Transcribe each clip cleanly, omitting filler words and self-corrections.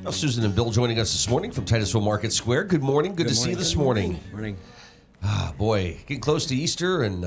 Well, Susan and Bill joining us this morning from Titusville Market Square. Good morning. Good to see you this morning. Morning. Ah, boy, getting close to Easter, and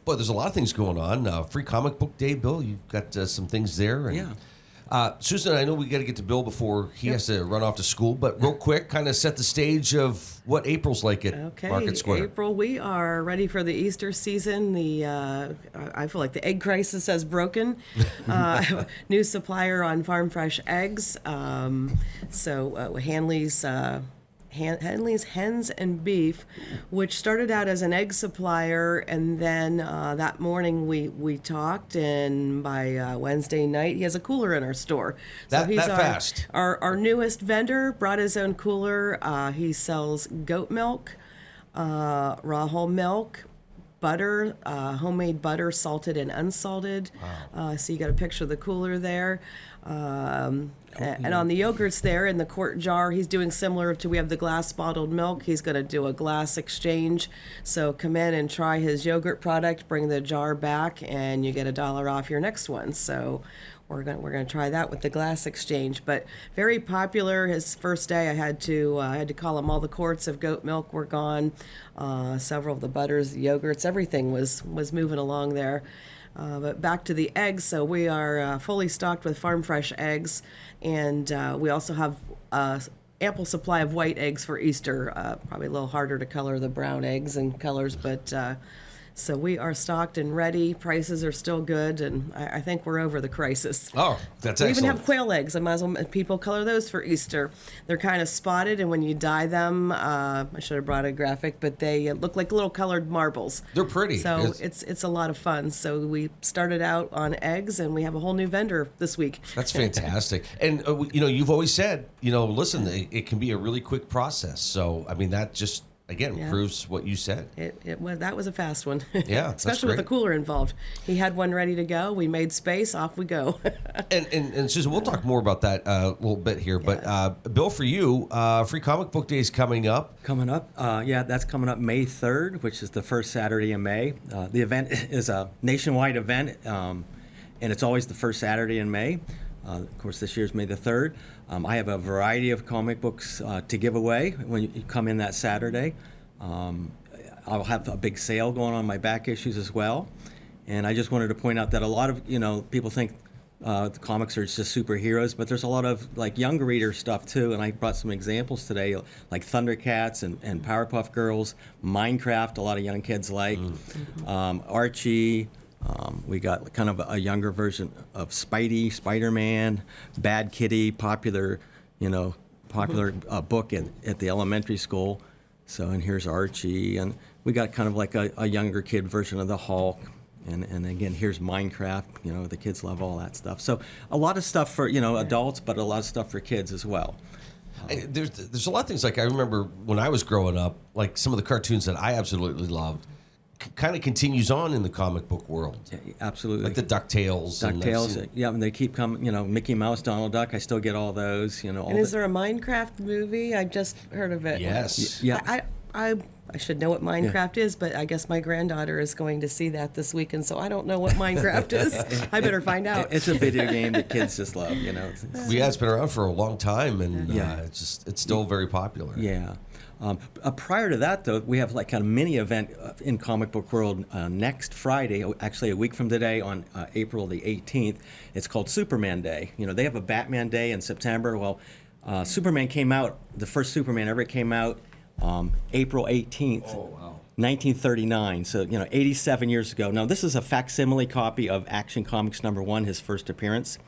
boy, there's a lot of things going on. Free Comic Book Day, Bill. You've got some things there. And, Susan, I know we got to get to Bill before he has to run off to school, but real quick, kind of set the stage of what April's like at Market Square. April, we are ready for the Easter season. I feel like the egg crisis has broken. New supplier on farm fresh eggs. Hanley's Hens and Beef, which started out as an egg supplier, and then that morning we talked, and by Wednesday night he has a cooler in our store. So he's fast. Our newest vendor brought his own cooler. He sells goat milk, raw whole milk, butter, homemade butter, salted and unsalted. Wow. So you got a picture of the cooler there. And on the yogurts there in the quart jar, he's doing similar to, we have the glass bottled milk. He's going to do a glass exchange. So come in and try his yogurt product, bring the jar back, and you get $1 off your next one. So we're going to try that with the glass exchange. But very popular. His first day, I had to call him. All the quarts of goat milk were gone. Several of the butters, the yogurts, everything was moving along there. But back to the eggs, so we are fully stocked with farm fresh eggs, and we also have ample supply of white eggs for Easter. Probably a little harder to color the brown eggs and colors, but so we are stocked and ready. Prices are still good, and I think we're over the crisis. Oh, that's we excellent. We even have quail eggs. I might as well people color those for Easter. They're kind of spotted, and when you dye them, I should have brought a graphic, but they look like little colored marbles. They're pretty. So it's a lot of fun. So we started out on eggs, and we have a whole new vendor this week. That's fantastic. And you've always said, listen, it can be a really quick process. So I mean, that just proves what you said. That was a fast one. Yeah, especially with the cooler involved. He had one ready to go. We made space. Off we go. and Susan, we'll talk more about that a little bit here. Yeah. But Bill, for you, Free Comic Book Day is coming up. That's coming up May 3rd, which is the first Saturday in May. The event is a nationwide event, and it's always the first Saturday in May. Of course, this year's May the 3rd. I have a variety of comic books to give away when you come in that Saturday. I'll have a big sale going on my back issues as well. And I just wanted to point out that a lot of, people think the comics are just superheroes, but there's a lot of younger reader stuff too. And I brought some examples today, like Thundercats and Powerpuff Girls, Minecraft, a lot of young kids like, Archie. We got kind of a younger version of Spidey, Spider-Man, Bad Kitty, popular book at the elementary school. So, and here's Archie, and we got kind of like a younger kid version of the Hulk. And again, here's Minecraft. The kids love all that stuff. So a lot of stuff for adults, but a lot of stuff for kids as well. There's a lot of things. Like I remember when I was growing up, like some of the cartoons that I absolutely loved. Kind of continues on in the comic book world. Yeah, absolutely. Like the DuckTales. And they keep coming, Mickey Mouse, Donald Duck, I still get all those, And is there a Minecraft movie? I just heard of it. Yes. Yeah. I should know what Minecraft is, but I guess my granddaughter is going to see that this weekend, so I don't know what Minecraft is. I better find out. It's a video game that kids just love, It's been around for a long time, and it's still very popular. Yeah. Prior to that, though, we have kind of mini event in Comic Book World next Friday, actually a week from today on April the 18th. It's called Superman Day. They have a Batman Day in September. Well, Superman came out, the first Superman ever came out April 18th. Oh, wow. 1939, so 87 years ago. Now this is a facsimile copy of Action Comics #1, his first appearance.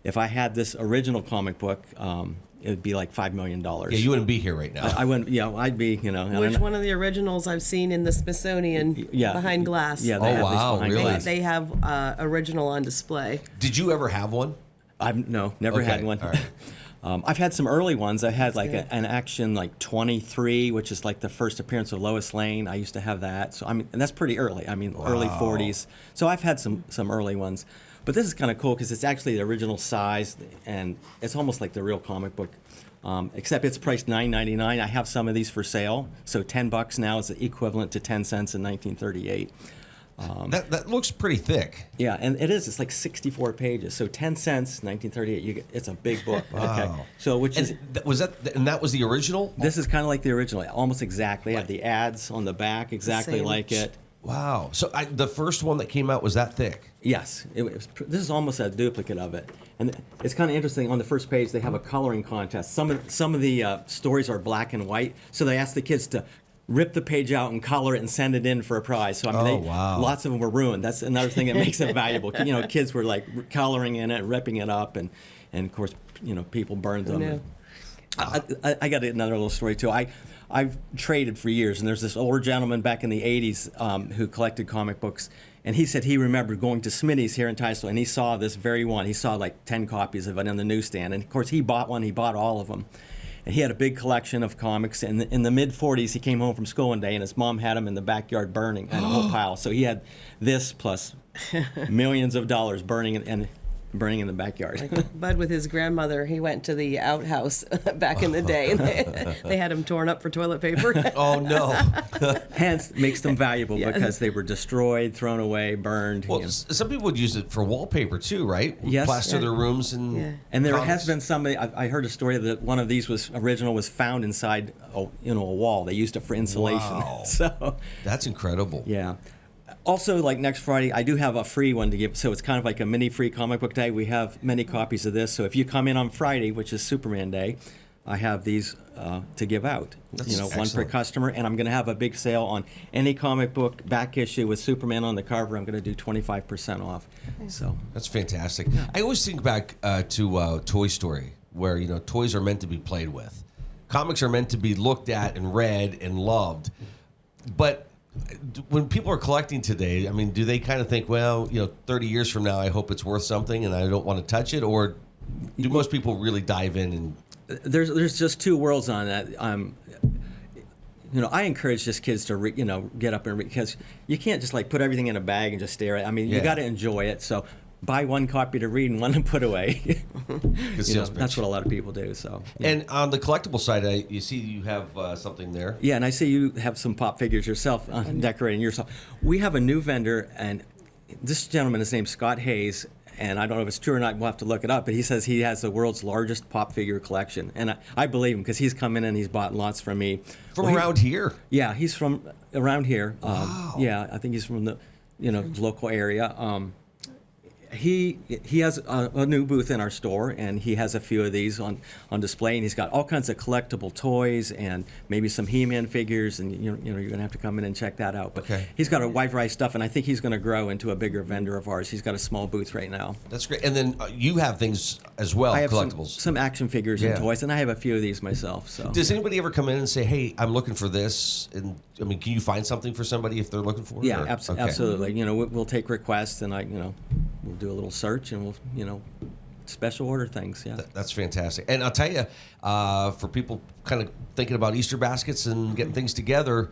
If I had this original comic book, it would be like $5 million. Yeah, you wouldn't be here right now. I wouldn't. Yeah, I'd be. Which one of the originals I've seen in the Smithsonian behind glass? Yeah. They have wow, behind really? glass. They have original on display. Did you ever have one? Never had one. All right. I've had some early ones. I had an Action 23, which is like the first appearance of Lois Lane. I used to have that. So and that's pretty early. Early 40s. So I've had some early ones. But this is kind of cool because it's actually the original size, and it's almost like the real comic book. Except it's priced $9.99. I have some of these for sale. So $10 now is equivalent to 10 cents in 1938. That looks pretty thick. Yeah, and it is. It's like 64 pages. So 10 cents, 1938. It's a big book. Wow. Okay. So that was the original? This is kind of like the original, almost exactly. They have the ads on the back, exactly like it. Wow. So the first one that came out was that thick? Yes. This is almost a duplicate of it. And it's kind of interesting. On the first page, they have a coloring contest. Some of the stories are black and white, so they ask the kids to rip the page out and color it and send it in for a prize. So wow. Lots of them were ruined. That's another thing that makes it valuable. Kids were like coloring in it, ripping it up, and of course, people burned them. Yeah. I got another little story too. I've traded for years, and there's this older gentleman back in the 80s who collected comic books, and he said he remembered going to Smitty's here in Titusville, and he saw this very one. He saw like 10 copies of it on the newsstand, and of course he bought one. He bought all of them, and he had a big collection of comics. And in the mid-40s, he came home from school one day, and his mom had him in the backyard burning and a whole pile. So he had this plus millions of dollars burning in the backyard. Bud with his grandmother, he went to the outhouse back in the day, and they had him torn up for toilet paper. Oh, no. Hence, makes them valuable because they were destroyed, thrown away, burned. Well, some people would use it for wallpaper, too, right? Yes. Plaster their rooms and And there comics. has been somebody, I heard a story that one of these was found inside a wall. They used it for insulation. Wow. So that's incredible. yeah. Also, like next Friday, I do have a free one to give. So it's kind of like a mini free comic book day. We have many copies of this. So if you come in on Friday, which is Superman Day, I have these to give out. That's one per excellent. customer. And I'm going to have a big sale on any comic book back issue with Superman on the cover. I'm going to do 25% off. So That's fantastic. I always think back to Toy Story, where toys are meant to be played with. Comics are meant to be looked at and read and loved. But when people are collecting today, I mean, do they kind of think, well, 30 years from now, I hope it's worth something and I don't want to touch it? Or do most people really dive in? And there's just two worlds on that. I encourage just kids to get up and read, because you can't just like put everything in a bag and just stare at it. I mean, you got to enjoy it. So buy one copy to read and one to put away. That's what a lot of people do. So. Yeah. And on the collectible side, you see you have something there. Yeah, and I see you have some pop figures yourself, decorating yourself. We have a new vendor, and this gentleman is named Scott Hayes, and I don't know if it's true or not. We'll have to look it up. But he says he has the world's largest pop figure collection, and I believe him because he's come in and he's bought lots from me. From around here? Yeah, he's from around here. Wow. Yeah, I think he's from the local area. He has a new booth in our store, and he has a few of these on display, and he's got all kinds of collectible toys and maybe some He-Man figures, and you're going to have to come in and check that out. But he's got a wide variety of stuff, and I think he's going to grow into a bigger vendor of ours. He's got a small booth right now. That's great. And then you have things as well, I have collectibles. some action figures and toys, and I have a few of these myself. So does anybody ever come in and say, hey, I'm looking for this? And I mean, can you find something for somebody if they're looking for it? Yeah, or? Absolutely. We'll take requests, and we'll do a little search, and we'll special order things. Yeah, that's fantastic. And I'll tell you, for people kind of thinking about Easter baskets and getting things together,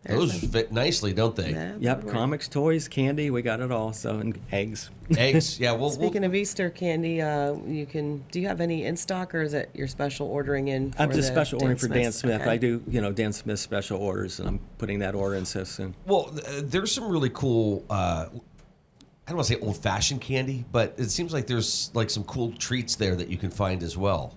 those fit nicely, don't they? Yeah, yep. Comics, toys, candy, we got it all. So, and eggs. Eggs, yeah. Speaking of Easter candy, do you have any in stock, or is it your special ordering in? I'm just special ordering for Dan Smith. Okay. I do, Dan Smith special orders, and I'm putting that order in so soon. Well, there's some really cool. I don't want to say old-fashioned candy, but it seems like there's like some cool treats there that you can find as well.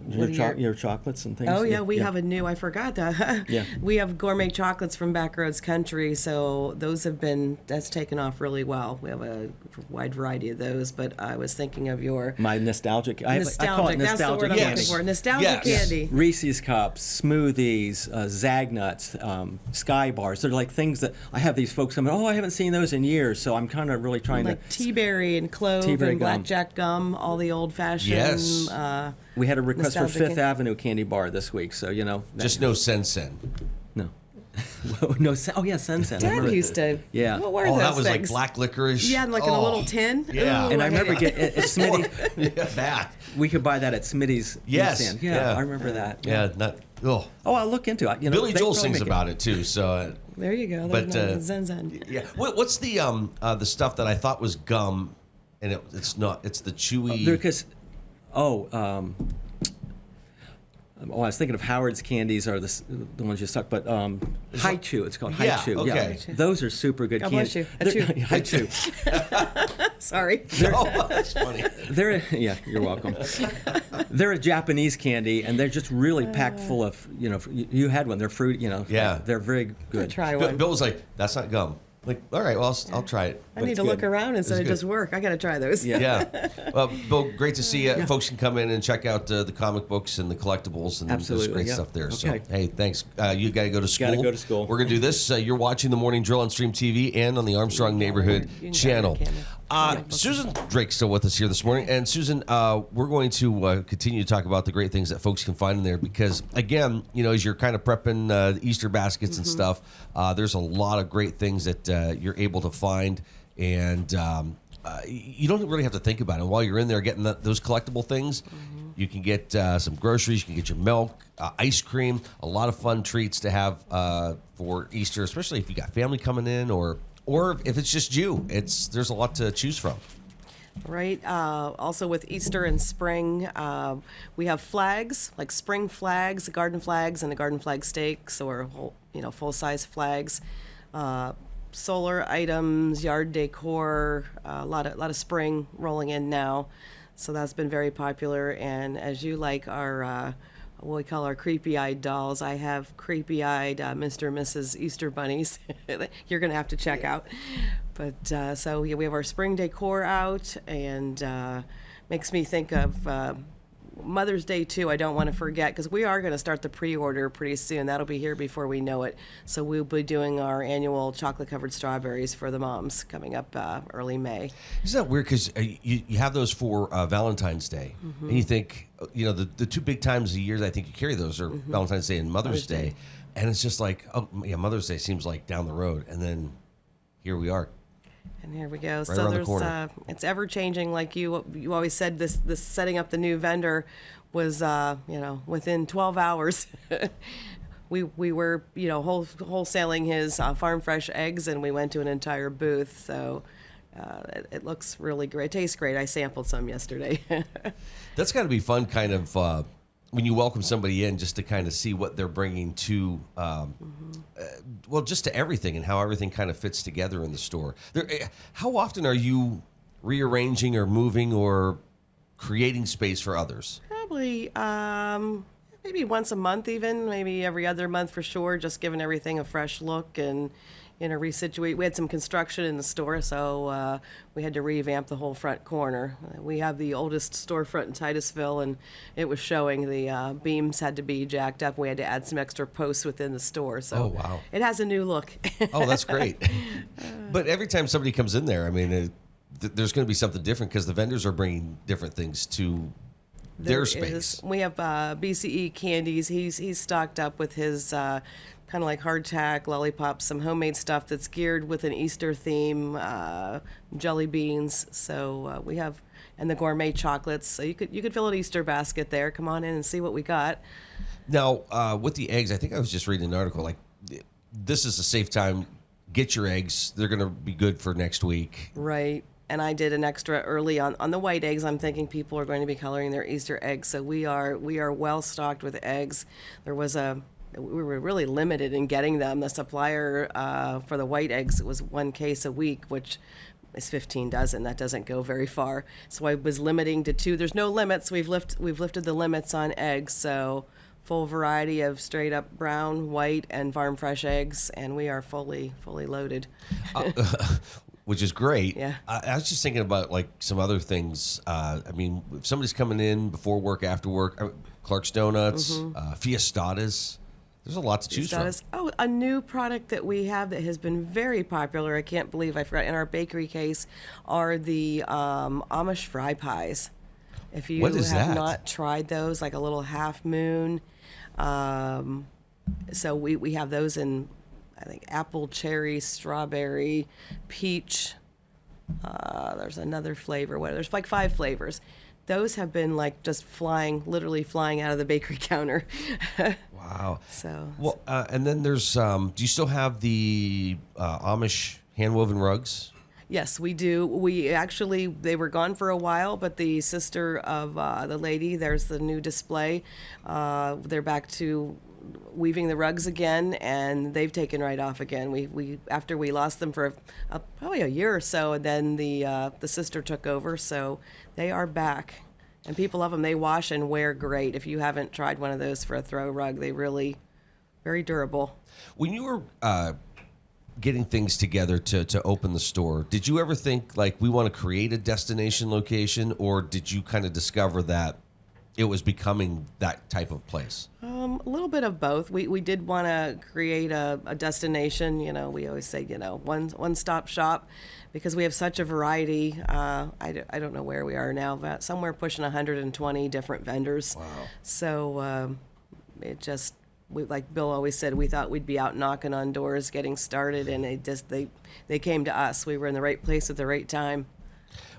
Your chocolates and things. Oh yeah, we have a new. I forgot that. Yeah. We have gourmet chocolates from Backroads Country, so that's taken off really well. We have a wide variety of those, but I was thinking of your my nostalgic. I call it That's the word nostalgic I'm looking for. Nostalgic candy. Reese's cups, smoothies, Zagnuts, Sky bars. They're like things that I have these folks coming. Oh, I haven't seen those in years, so I'm kind of really trying like to Tea-berry and clove Tea-berry and gum. blackjack gum, all the old-fashioned. Yes. We had a request for Nostalgic Fifth Avenue candy bar this week, so Just no Sen. no. No, oh yeah, Sen. Dad used to. Yeah. What were those that was things? like black licorice. Yeah, and like in a little tin. Yeah. Ooh, And I remember getting at Smitty. Yeah, bad. We could buy that at Smitty's. Yes. Stand. Yeah, I remember that. Yeah, not. Oh, I'll look into it. Billy they Joel probably sings make about it too. So, There you go. But, Zen. yeah. What's the stuff that I thought was gum, and it's not? It's the chewy. Because, Oh, I was thinking of Howard's candies are the ones you suck, but High Chew. It's called High Chew. Okay. Yeah, those are super good God candies. bless you. High Chew. Sorry. Oh, that's funny. You're welcome. They're a Japanese candy, and they're just really packed full of, you had one. They're fruit, Yeah. They're very good. Try one. Bill was like, "That's not gum." Like, all right, well, I'll try it. I need to look around instead of just work. I got to try those. Yeah. Well, Bill, great to see you. Folks can come in and check out the comic books and the collectibles and there's great stuff there. Okay. So, hey, thanks. You got to go to school. Got to go to school. We're going to do this. You're watching the Morning Drill on Stream TV and on the Armstrong Neighborhood channel. Susan Drake's still with us here this morning. And Susan, we're going to continue to talk about the great things that folks can find in there because, again, as you're kind of prepping the Easter baskets and stuff, there's a lot of great things that you're able to find. And you don't really have to think about it. While you're in there getting those collectible things, you can get some groceries, you can get your milk, ice cream, a lot of fun treats to have for Easter, especially if you got family coming in or if it's just you. There's a lot to choose from. Right. Also with Easter and spring, we have flags, like spring flags, the garden flags and the garden flag stakes or full-size flags. Solar items, yard decor, a lot of spring rolling in now. So that's been very popular. And as you like our what we call our creepy-eyed dolls, I have creepy-eyed Mr. and Mrs. Easter bunnies. You're going to have to check out. But so we have our spring decor out, and makes me think of Mother's Day too. I don't want to forget because we are going to start the pre-order pretty soon. That'll be here before we know it. So we'll be doing our annual chocolate-covered strawberries for the moms coming up early May. Isn't that weird? Because you have those for Valentine's Day, and you think the two big times a year that I think you carry those are Valentine's Day and Mother's Day, and it's just like Mother's Day seems like down the road, and then here we are. And here we go. Right so around the there's corner. It's ever changing. Like you always said, this setting up the new vendor was within 12 hours. we were wholesaling his farm fresh eggs, and we went to an entire booth. So it looks really great. It tastes great. I sampled some yesterday. That's got to be fun, kind of. When you welcome somebody in, just to kind of see what they're bringing to, just to everything and how everything kind of fits together in the store. How often are you rearranging or moving or creating space for others? Probably maybe once a month, even maybe every other month for sure. Just giving everything a fresh look and resituate. We had some construction in the store, so we had to revamp the whole front corner. We have the oldest storefront in Titusville, and it was showing the beams had to be jacked up. We had to add some extra posts within the store, so wow. It has a new look. Oh, that's great. But every time somebody comes in there, I mean, there's going to be something different because the vendors are bringing different things to their space. We have BCE candies. He's stocked up with his kind of like hardtack, lollipops, some homemade stuff that's geared with an Easter theme, jelly beans. So we have, and the gourmet chocolates. So you could fill an Easter basket there. Come on in and see what we got. Now, with the eggs, I think I was just reading an article, like, this is a safe time. Get your eggs. They're going to be good for next week. Right. And I did an extra early on the white eggs. I'm thinking people are going to be coloring their Easter eggs. So we are well stocked with eggs. We were really limited in getting them. The supplier for the white eggs, it was 1 case a week, which is 15 dozen. That doesn't go very far. So I was limiting to 2. There's no limits. We've lifted the limits on eggs. So full variety of straight up brown, white, and farm fresh eggs, and we are fully loaded. Which is great. Yeah. I was just thinking about like some other things. I mean, if somebody's coming in before work, after work, Clark's Donuts, Fiestadas. There's a lot to choose from. Oh, a new product that we have that has been very popular, I can't believe I forgot, in our bakery case, are the Amish fry pies. If you have not tried those, like a little half moon. So we have those in, I think, apple, cherry, strawberry, peach. There's another flavor. There's like 5 flavors. Those have been like just literally flying out of the bakery counter. Wow. So well, and then there's do you still have the Amish hand woven rugs? Yes, we do. We actually, they were gone for a while, but the sister of the lady, there's the new display. They're back to weaving the rugs again, and they've taken right off again. We after we lost them for probably a year or so, and then the sister took over, so they are back. And people love them. They wash and wear great. If you haven't tried one of those for a throw rug, they really, very durable. When you were getting things together to open the store, did you ever think, like, we want to create a destination location, or did you kind of discover that it was becoming that type of place? A little bit of both. We did want to create a destination. You know, we always say, you know, one-stop shop, because we have such a variety. I don't know where we are now, but somewhere pushing 120 different vendors. Wow. So it just, like Bill always said, we thought we'd be out knocking on doors, getting started, and they came to us. We were in the right place at the right time.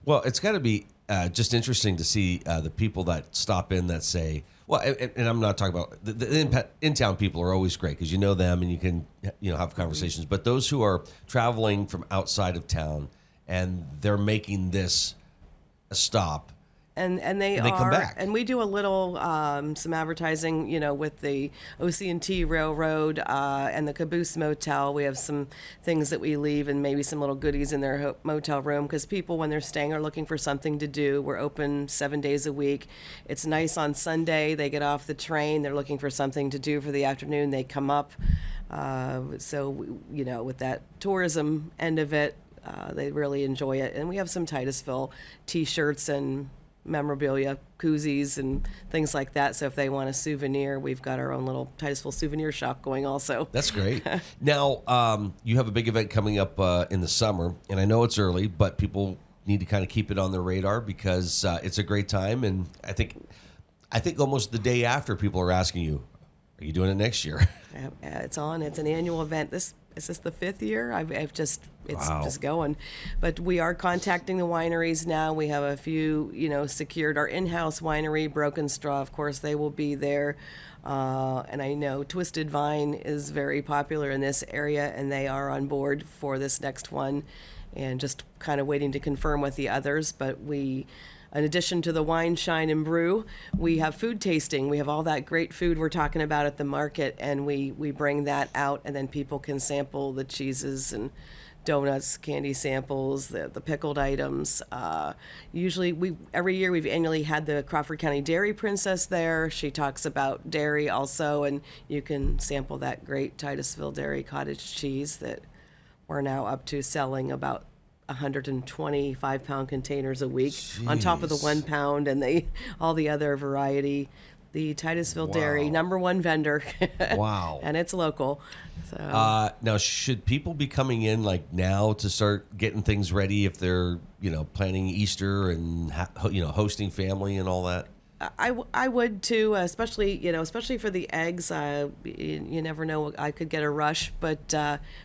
Well, it's got to be just interesting to see the people that stop in that say, well, and I'm not talking about the in-town people are always great because you know them and you can have conversations. But those who are traveling from outside of town and they're making this a stop. And they come are, back. and we do a little some advertising, with the OC&T Railroad and the Caboose Motel. We have some things that we leave and maybe some little goodies in their motel room, because people, when they're staying, are looking for something to do. We're open 7 days a week. It's nice on Sunday. They get off the train. They're looking for something to do for the afternoon. They come up. So with that tourism end of it, they really enjoy it. And we have some Titusville T-shirts and memorabilia, koozies, and things like that. So if they want a souvenir, we've got our own little Titusville souvenir shop going also. That's great. Now, you have a big event coming up in the summer, and I know it's early, but people need to kind of keep it on their radar because it's a great time. And I think almost the day after, people are asking you, are you doing it next year? It's on. It's an annual event. Is this the 5th year? It's Wow. just going. But we are contacting the wineries now. We have a few, secured. Our in-house winery, Broken Straw, of course, they will be there. And I know Twisted Vine is very popular in this area, and they are on board for this next one. And just kind of waiting to confirm with the others. But in addition to the wine, shine, and brew, we have food tasting. We have all that great food we're talking about at the market, and we bring that out, and then people can sample the cheeses and donuts, candy samples, the pickled items. Usually, every year we've annually had the Crawford County Dairy Princess there. She talks about dairy also, and you can sample that great Titusville Dairy cottage cheese that we're now up to selling about 125-pound containers a week. Jeez. On top of the 1 pound and all the other variety. The Titusville Dairy, #1 vendor. Wow. And it's local. So Now, should people be coming in like now to start getting things ready if they're planning Easter and hosting family and all that? I would too, especially for the eggs. You never know, I could get a rush, but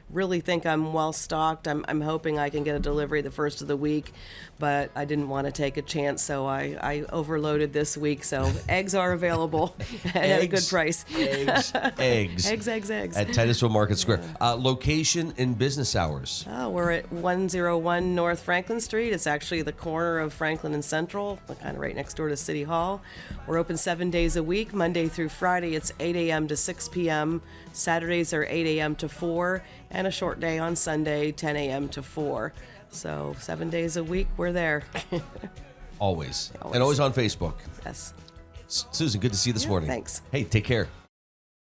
really think I'm well stocked. I'm hoping I can get a delivery the first of the week, but I didn't want to take a chance, so I overloaded this week. So eggs are available and at a good price. Eggs. At Titusville Market Square. Location and business hours. We're at 101 North Franklin Street. It's actually the corner of Franklin and Central, kind of right next door to City Hall. We're open 7 days a week, Monday through Friday. It's 8 a.m. to 6 p.m. Saturdays are 8 a.m. to 4, and a short day on Sunday, 10 a.m. to 4. So 7 days a week, we're there. Always. And always on Facebook. Yes. Susan, good to see you this morning. Thanks. Hey, take care.